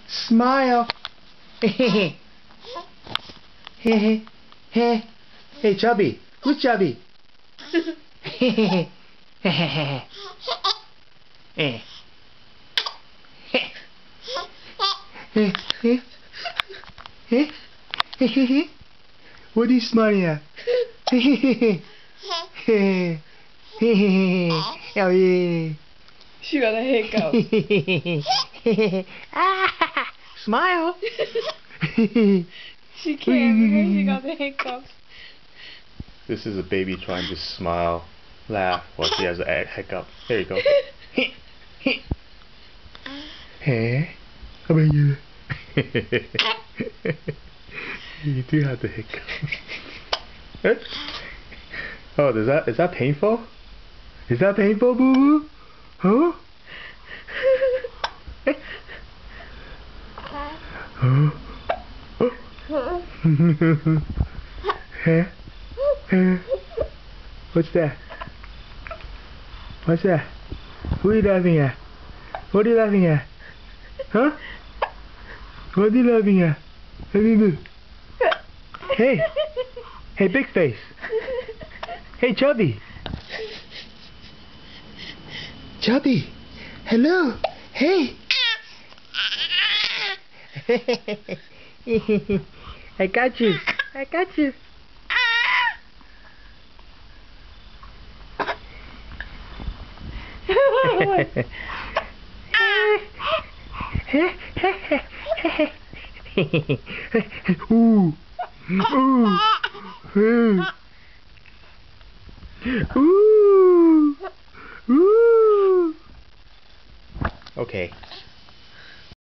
Smile. Hey, Chubby. Who's Chubby? Hey. What are you smiling at? Oh yeah. She got a hiccup. Smile. She can't because she got the hiccups. This is a baby trying to smile, laugh while she has a hiccup. There you go. Hey, how about you? You do have the hiccup. Oh, is that painful? Is that painful, boo boo? Huh? Huh? What's that? What's that? Who are you laughing at? What are you laughing at? Huh? What are you laughing at? Hey! Hey, big face! Hey, Chubby! Chubby! Hello! Hey! I got you! I got you! Ooh. Ooh. Ooh. Ooh. Okay.